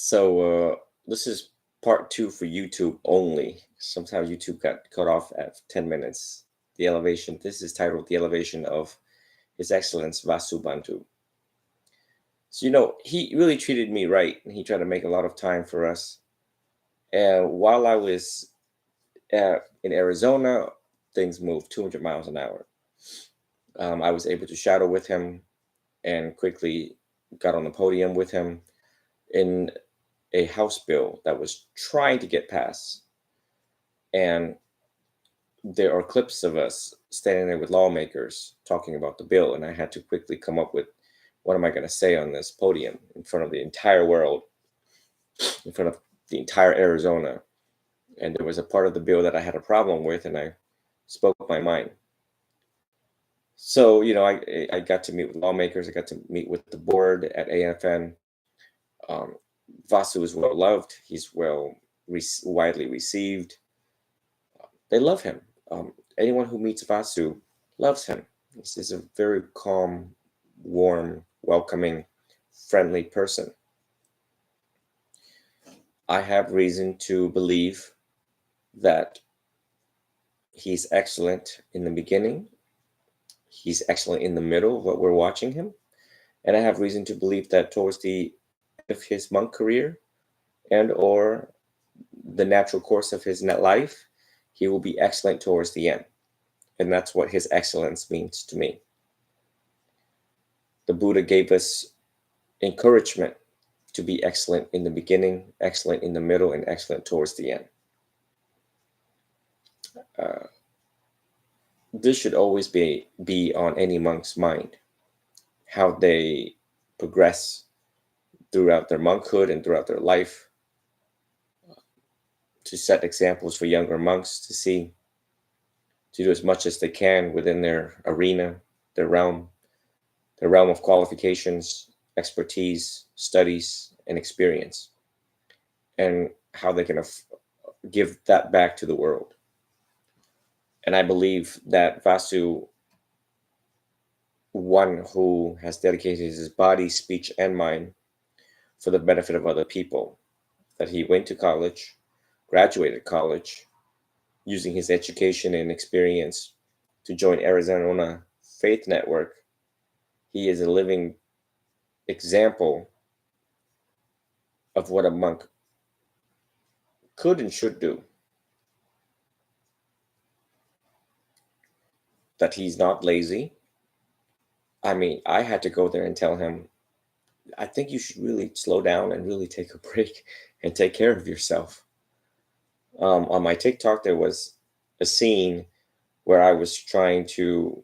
This is part two for YouTube only. Sometimes YouTube got cut off at 10 minutes. The elevation, this is titled The Elevation of His Excellence Vasu Bandhu. So, he really treated me right. He tried to make a lot of time for us. And while I was in Arizona, things moved 200 miles an hour. I was able to shadow with him and quickly got on the podium with him in a House bill that was trying to get passed. And there are clips of us standing there with lawmakers talking about the bill. And I had to quickly come up with, what am I going to say on this podium in front of the entire world, in front of the entire Arizona? And there was a part of the bill that I had a problem with, and I spoke my mind. So, I got to meet with lawmakers. I got to meet with the board at AFN. Vasu is well loved. He's widely received. They love him. Anyone who meets Vasu loves him. He's a very calm, warm, welcoming, friendly person. I have reason to believe that he's excellent in the beginning. He's excellent in the middle of what we're watching him. And I have reason to believe that towards the end of his monk career and or the natural course of his net life, he will be excellent towards the end. And that's what his excellence means to me. The Buddha gave us encouragement to be excellent in the beginning, excellent in the middle, and excellent towards the end. This should always be on any monk's mind, how they progress throughout their monkhood and throughout their life, to set examples for younger monks to see, to do as much as they can within their arena, their realm of qualifications, expertise, studies, and experience, and how they can give that back to the world. And I believe that Vasu, one who has dedicated his body, speech, and mind for the benefit of other people, that he went to college, graduated college, using his education and experience to join Arizona Faith Network. He is a living example of what a monk could and should do. That he's not lazy. I mean, I had to go there and tell him, I think you should really slow down and really take a break and take care of yourself. On my TikTok, there was a scene where I was trying to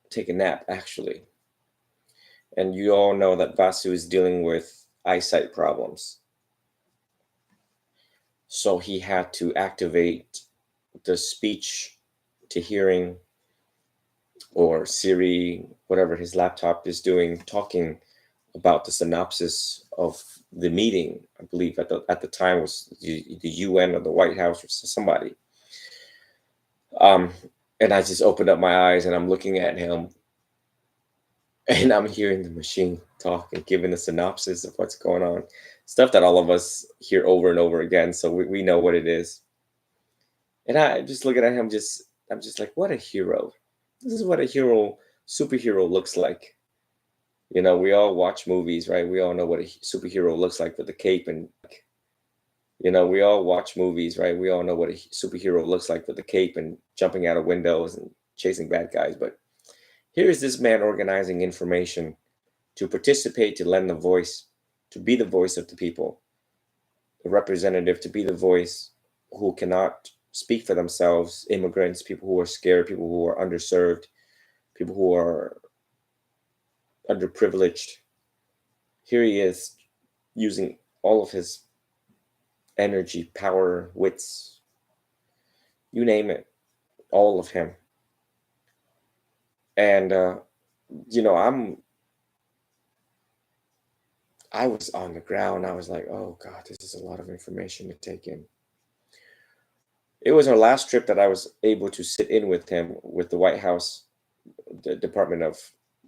take a nap, actually. And you all know that Vasu is dealing with eyesight problems. So he had to activate the speech to hearing, or Siri, whatever his laptop is doing, talking about the synopsis of the meeting. I believe at the time was the UN or the White House or somebody. And I just opened up my eyes and I'm looking at him, and I'm hearing the machine talk and giving a synopsis of what's going on. Stuff that all of us hear over and over again, so we know what it is. And I just looking at him, I'm just like, what a hero. This is what a superhero looks like. We all watch movies, right? We all know what a superhero looks like with the cape and, we all watch movies, right? We all know what a superhero looks like with the cape and jumping out of windows and chasing bad guys. But here is this man organizing information to participate, to lend the voice, to be the voice of the people, the representative, to be the voice who cannot speak for themselves, immigrants, people who are scared, people who are underserved, people who are underprivileged. Here he is using all of his energy, power, wits, you name it, all of him. And, I was on the ground. I was like, oh God, this is a lot of information to take in. It was our last trip that I was able to sit in with him with the White House, the department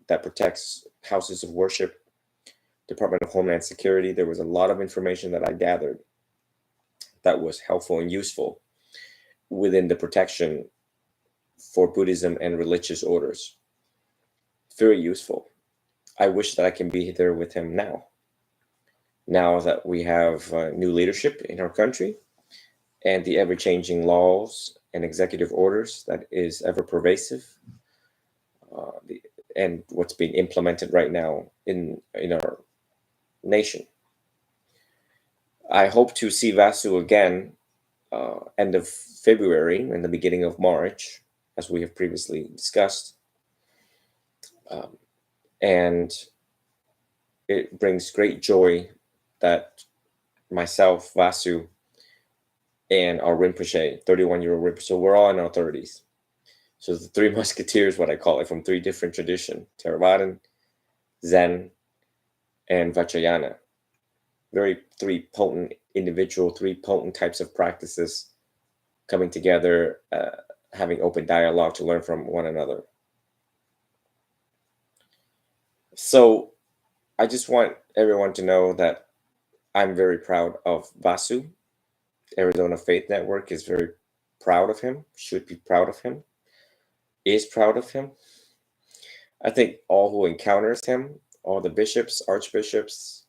that protects houses of worship. Department of Homeland Security. There was a lot of information that I gathered that was helpful and useful within the protection for Buddhism and religious orders. Very useful. I wish that I can be there with him now. Now that we have new leadership in our country and the ever-changing laws and executive orders that is ever pervasive, and what's being implemented right now in our nation. I hope to see Vasu again end of February and the beginning of March, as we have previously discussed. And it brings great joy that myself, Vasu, and our Rinpoche, 31-year-old Rinpoche, so we're all in our 30s. So the three musketeers, what I call it, from three different traditions, Theravadan, Zen, and Vajrayana. Very three potent individual, three potent types of practices coming together, having open dialogue to learn from one another. So I just want everyone to know that I'm very proud of Vasu. Arizona Faith Network is very proud of him, should be proud of him, is proud of him. I think all who encounters him, all the bishops, archbishops,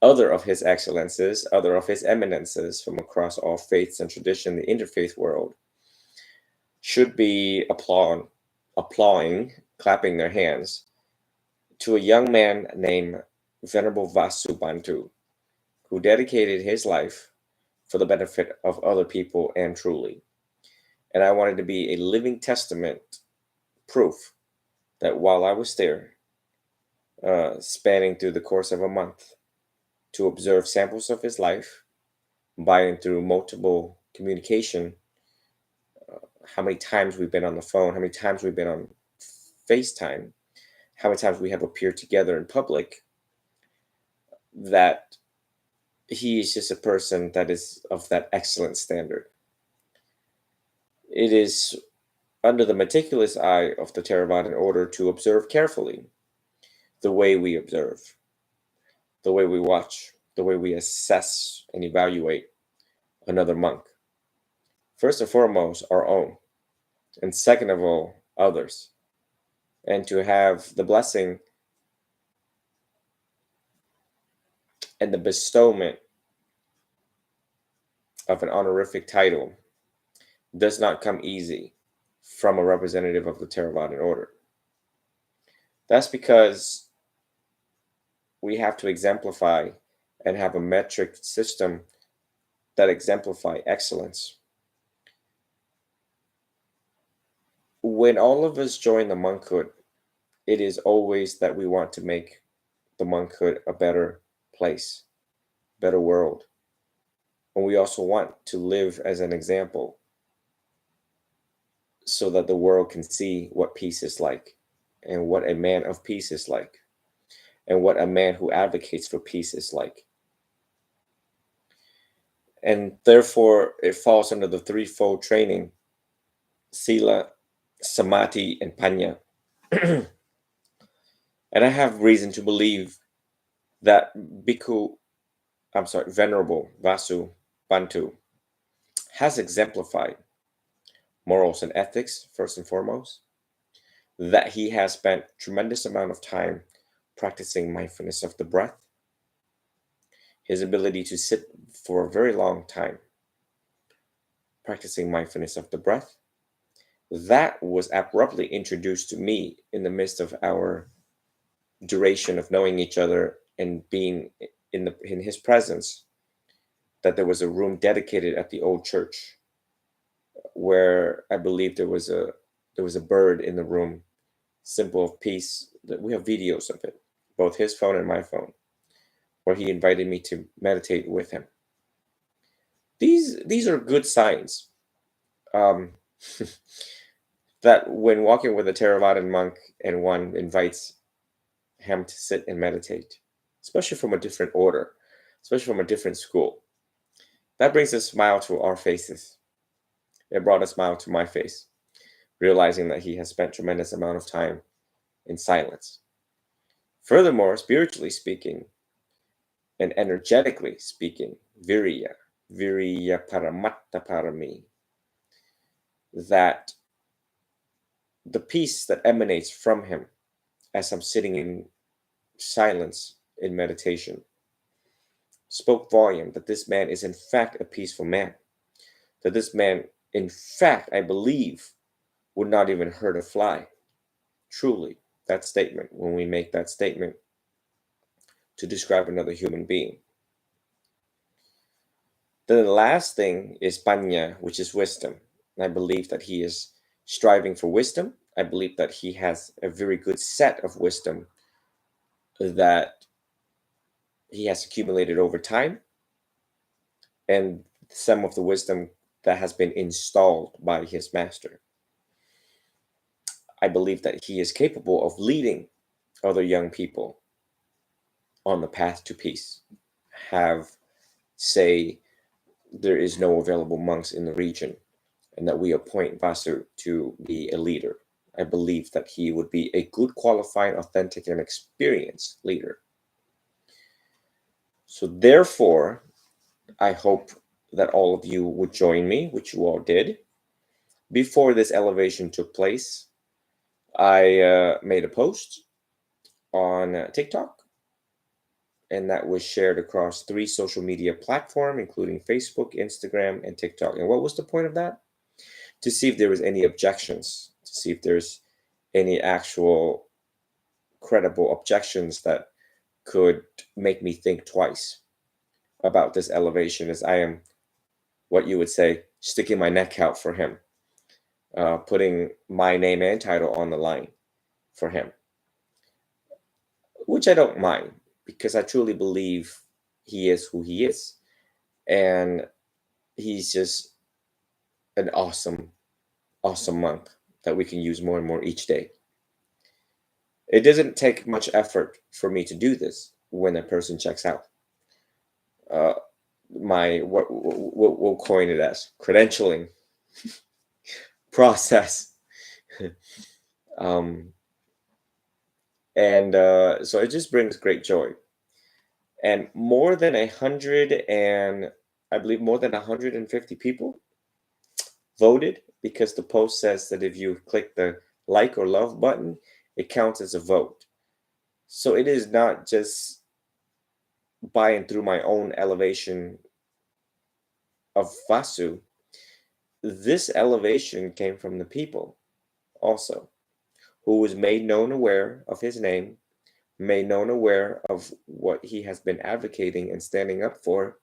other of his excellences, other of his eminences from across all faiths and tradition, the interfaith world, should be applauding, clapping their hands to a young man named Venerable Vasu Bandhu, who dedicated his life for the benefit of other people and truly. And I wanted to be a living testament, proof that while I was there, spanning through the course of a month, to observe samples of his life, by and through multiple communication, how many times we've been on the phone, how many times we've been on FaceTime, how many times we have appeared together in public, that he is just a person that is of that excellent standard. It is under the meticulous eye of the Theravadan order to observe carefully the way we observe, the way we watch, the way we assess and evaluate another monk. First and foremost, our own, and second of all, others. And to have the blessing and the bestowment of an honorific title does not come easy from a representative of the Theravadan order. That's because we have to exemplify and have a metric system that exemplify excellence. When all of us join the monkhood, it is always that we want to make the monkhood a better place, better world. And we also want to live as an example so that the world can see what peace is like and what a man of peace is like and what a man who advocates for peace is like. And therefore, it falls under the threefold training, Sila, Samadhi, and Panya. And I have reason to believe that Venerable Vasu Bandhu has exemplified morals and ethics, first and foremost, that he has spent tremendous amount of time practicing mindfulness of the breath, his ability to sit for a very long time practicing mindfulness of the breath. That was abruptly introduced to me in the midst of our duration of knowing each other and being in his presence, that there was a room dedicated at the old church where I believe there was a bird in the room, symbol of peace. That we have videos of it, both his phone and my phone, where he invited me to meditate with him. These are good signs that when walking with a Theravadan monk and one invites him to sit and meditate, especially from a different order, especially from a different school, that brings a smile to our faces. It brought a smile to my face, realizing that he has spent tremendous amount of time in silence. Furthermore, spiritually speaking, and energetically speaking, viriya paramatta parami, that the peace that emanates from him as I'm sitting in silence in meditation spoke volume that this man is in fact a peaceful man, that this man, in fact, I believe, would not even hurt a fly. Truly, that statement, when we make that statement to describe another human being. Then the last thing is panya, which is wisdom. And I believe that he is striving for wisdom. I believe that he has a very good set of wisdom that he has accumulated over time, and some of the wisdom that has been installed by his master. I believe that he is capable of leading other young people on the path to peace. Have, say, there is no available monks in the region, and that we appoint Vasu to be a leader. I believe that he would be a good, qualified, authentic, and experienced leader. So therefore, I hope that all of you would join me, which you all did. Before this elevation took place, I made a post on TikTok, and that was shared across 3 social media platforms, including Facebook, Instagram, and TikTok. And what was the point of that? To see if there was any objections, to see if there's any actual credible objections that could make me think twice about this elevation, as I am, what you would say, sticking my neck out for him, putting my name and title on the line for him, which I don't mind, because I truly believe he is who he is, and he's just an awesome monk that we can use more and more each day. It doesn't take much effort for me to do this when a person checks out. My what we'll coin it as credentialing process. And so it just brings great joy. And more than 100, and I believe more than 150 people voted, because the post says that if you click the like or love button, it counts as a vote. So it is not just by and through my own elevation of Vasu. This elevation came from the people also, who was made known aware of his name, made known aware of what he has been advocating and standing up for,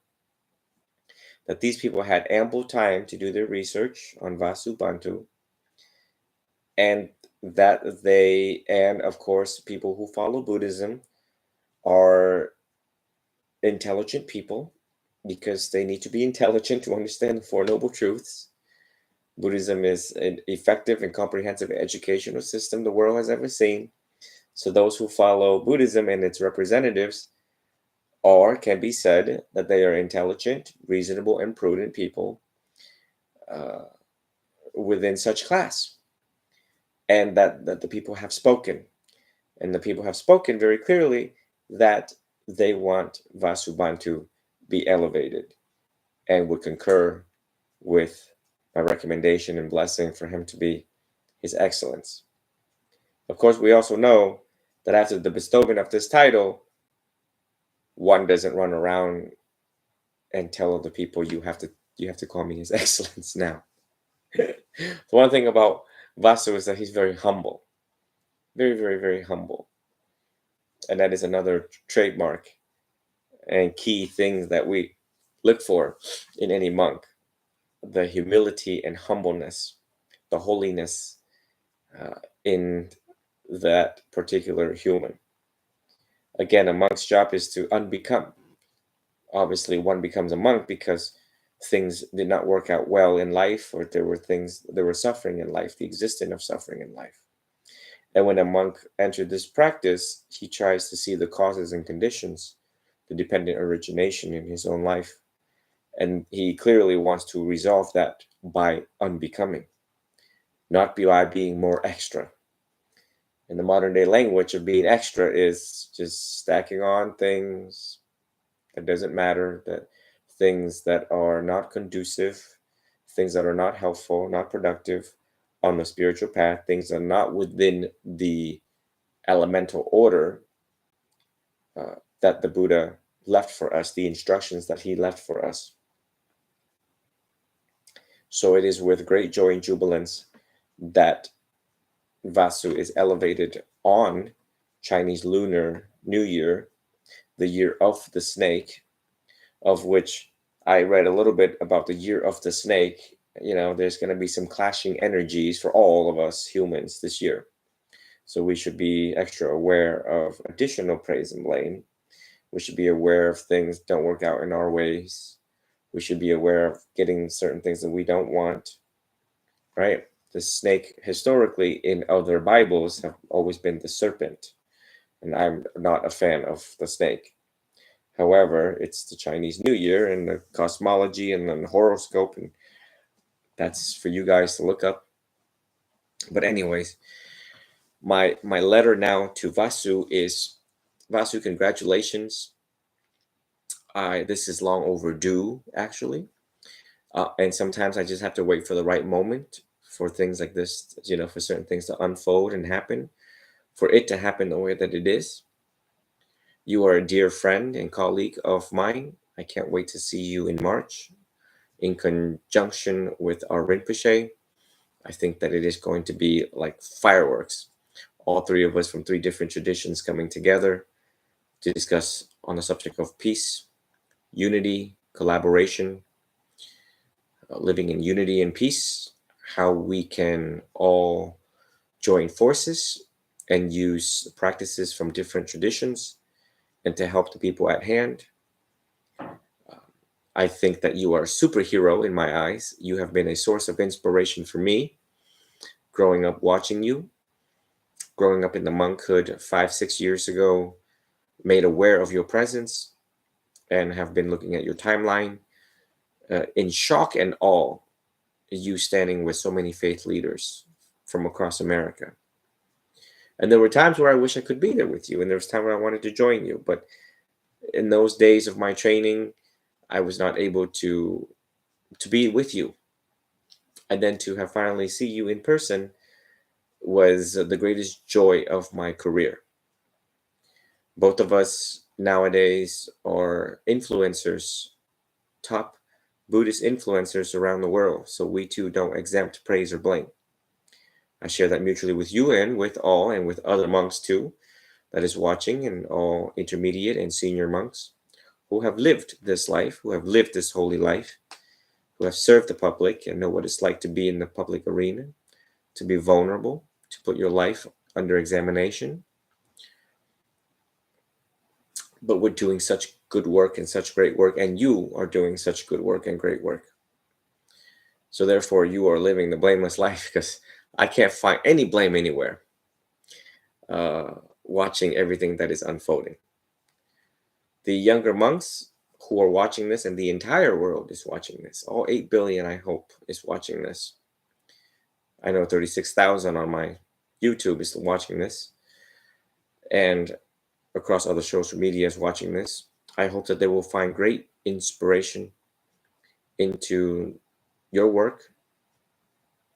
that these people had ample time to do their research on Vasu Bandhu, and that they, and of course, people who follow Buddhism are intelligent people, because they need to be intelligent to understand the Four Noble Truths. Buddhism is an effective and comprehensive educational system the world has ever seen. So those who follow Buddhism and its representatives can be said that they are intelligent, reasonable, and prudent people within such class. And that the people have spoken. And the people have spoken very clearly that they want Vasu Bandhu be elevated, and would concur with my recommendation and blessing for him to be His Excellence. Of course, we also know that after the bestowment of this title, one doesn't run around and tell other people, you have to call me His Excellence now. The one thing about Vasu is that he's very humble, very, very, very humble, and that is another trademark and key things that we look for in any monk: the humility and humbleness, the holiness in that particular human. Again, a monk's job is to unbecome. Obviously, one becomes a monk because things did not work out well in life, or there were suffering in life, the existence of suffering in life. And when a monk entered this practice, he tries to see the causes and conditions, the dependent origination in his own life. And he clearly wants to resolve that by unbecoming, not by being more extra. In the modern day language of being extra is just stacking on things, It doesn't matter that things that are not conducive, things that are not helpful, not productive on the spiritual path, things that are not within the elemental order that the Buddha left for us, the instructions that he left for us. So it is with great joy and jubilance that Vasu is elevated on Chinese Lunar New Year, the year of the snake, of which I read a little bit about the year of the snake. There's going to be some clashing energies for all of us humans this year. So we should be extra aware of additional praise and blame. We should be aware of things don't work out in our ways. We should be aware of getting certain things that we don't want, right? The snake historically in other Bibles have always been the serpent, and I'm not a fan of the snake. However, it's the Chinese New Year and the cosmology and the horoscope, and that's for you guys to look up. But anyways, my letter now to Vasu is, Vasu, congratulations. This is long overdue, actually. And sometimes I just have to wait for the right moment for things like this, for certain things to unfold and happen, for it to happen the way that it is. You are a dear friend and colleague of mine. I can't wait to see you in March in conjunction with our Rinpoche. I think that it is going to be like fireworks. All three of us from three different traditions coming together to discuss on the subject of peace, unity, collaboration, living in unity and peace, how we can all join forces and use practices from different traditions and to help the people at hand. I think that you are a superhero in my eyes. You have been a source of inspiration for me, growing up watching you, growing up in the monkhood 5-6 years ago, made aware of your presence, and have been looking at your timeline in shock and awe, you standing with so many faith leaders from across America. And there were times where I wish I could be there with you, and there was time where I wanted to join you, but in those days of my training, I was not able to be with you. And then to have finally see you in person was the greatest joy of my career. Both of us nowadays are influencers, top Buddhist influencers around the world, so we too don't exempt praise or blame. I share that mutually with you and with all, and with other monks too, that is watching, and all intermediate and senior monks who have lived this life, who have lived this holy life, who have served the public and know what it's like to be in the public arena, to be vulnerable, to put your life under examination. But we're doing such good work and such great work, and you are doing such good work and great work. So therefore, you are living the blameless life, because I can't find any blame anywhere. Watching everything that is unfolding. The younger monks who are watching this, and the entire world is watching this, all 8 billion, I hope, is watching this. I know 36,000 on my YouTube is watching this, and across other social media is watching this. I hope that they will find great inspiration into your work.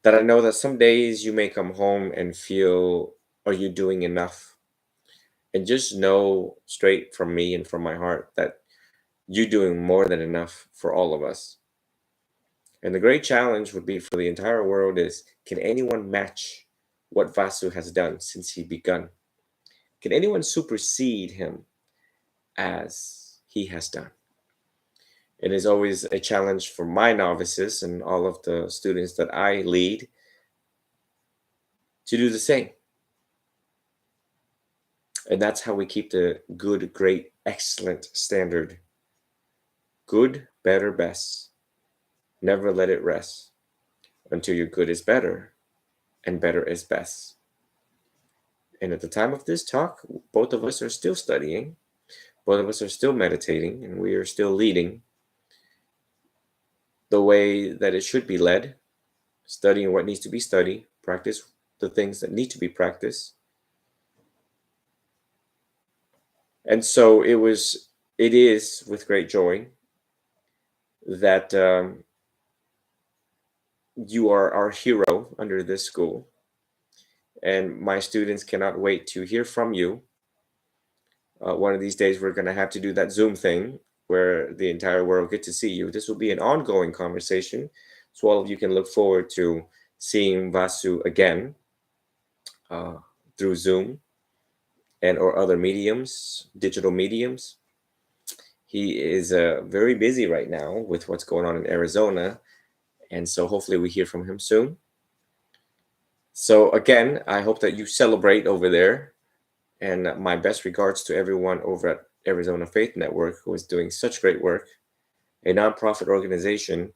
That I know that some days you may come home and feel, are you doing enough? And just know straight from me and from my heart that you're doing more than enough for all of us. And the great challenge would be for the entire world is, can anyone match what Vasu has done since he begun? Can anyone supersede him as he has done? It is always a challenge for my novices and all of the students that I lead to do the same. And that's how we keep the good, great, excellent standard. Good, better, best. Never let it rest until your good is better and better is best. And at the time of this talk, both of us are still studying, both of us are still meditating, and we are still leading the way that it should be led, studying what needs to be studied, practice the things that need to be practiced. And so it was it is with great joy that you are our hero under this school, and my students cannot wait to hear from you. One of these days, we're going to have to do that Zoom thing where the entire world get to see you. This will be an ongoing conversation, so all of you can look forward to seeing Vasu again through Zoom and or other mediums, digital mediums. He is very busy right now with what's going on in Arizona, and so hopefully we hear from him soon. So again, I hope that you celebrate over there, and my best regards to everyone over at Arizona Faith Network, who is doing such great work, a nonprofit organization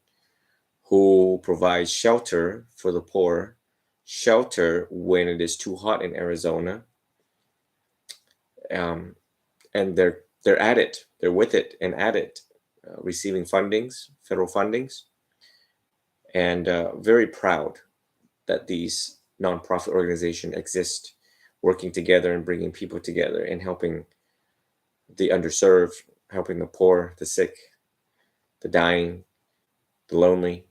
who provides shelter for the poor, shelter when it is too hot in Arizona, and they're at it, they're with it and at it, receiving fundings, federal fundings, and very proud that these nonprofit organizations exist, working together and bringing people together and helping the underserved, helping the poor, the sick, the dying, the lonely.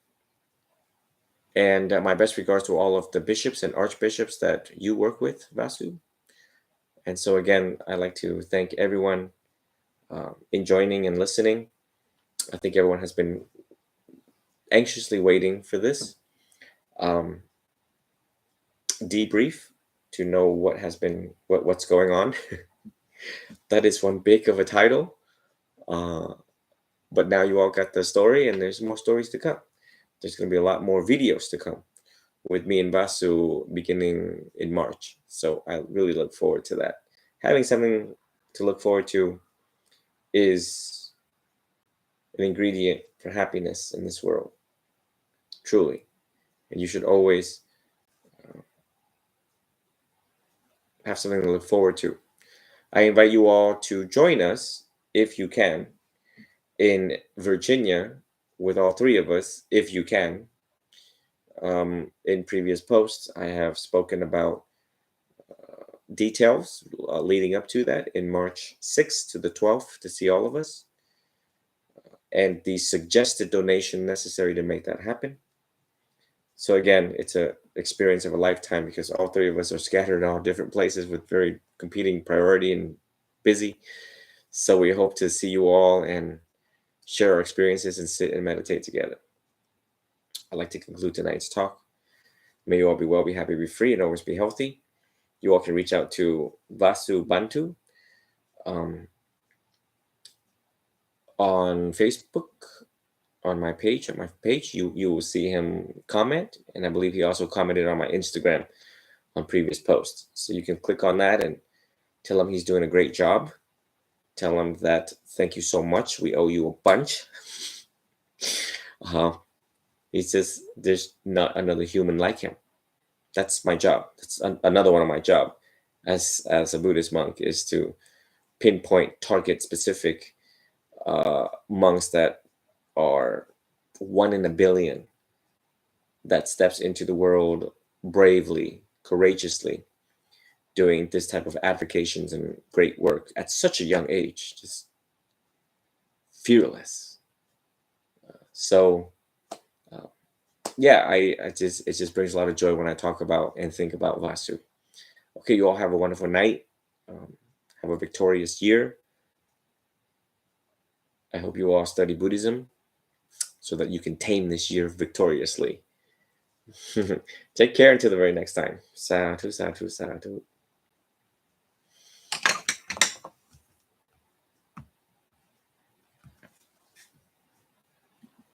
And my best regards to all of the bishops and archbishops that you work with, Vasu. And so again, I'd like to thank everyone in joining and listening. I think everyone has been anxiously waiting for this debrief to know what has been what's going on. That is one big of a title, but now you all got the story, and there's more stories to come. There's going to be a lot more videos to come with me and Vasu beginning in March, so I really look forward to that. Having something to look forward to is an ingredient for happiness in this world, truly, and you should always have something to look forward to. I invite you all to join us, if you can, in Virginia with all three of us, if you can. In previous posts, I have spoken about details leading up to that in March 6th to the 12th to see all of us, and the suggested donation necessary to make that happen. So again, it's an experience of a lifetime because all three of us are scattered in all different places with very competing priority and busy. So we hope to see you all and share our experiences and sit and meditate together. I'd like to conclude tonight's talk. May you all be well, be happy, be free, and always be healthy. You all can reach out to Vasu Bandhu on Facebook, on my page. You will see him comment, and I believe he also commented on my Instagram on previous posts. So you can click on that and tell him he's doing a great job. Tell him that thank you so much. We owe you a bunch. He says there's not another human like him. That's my job. That's another one of my job as a Buddhist monk, is to pinpoint, target specific monks that are 1 in a billion that steps into the world bravely, courageously, doing this type of advocations and great work at such a young age, just fearless. Yeah, it just brings a lot of joy when I talk about and think about Vasu. Okay, you all have a wonderful night. Have a victorious year. I hope you all study Buddhism so that you can tame this year victoriously. Take care until the very next time. Sadhu, sadhu, sadhu.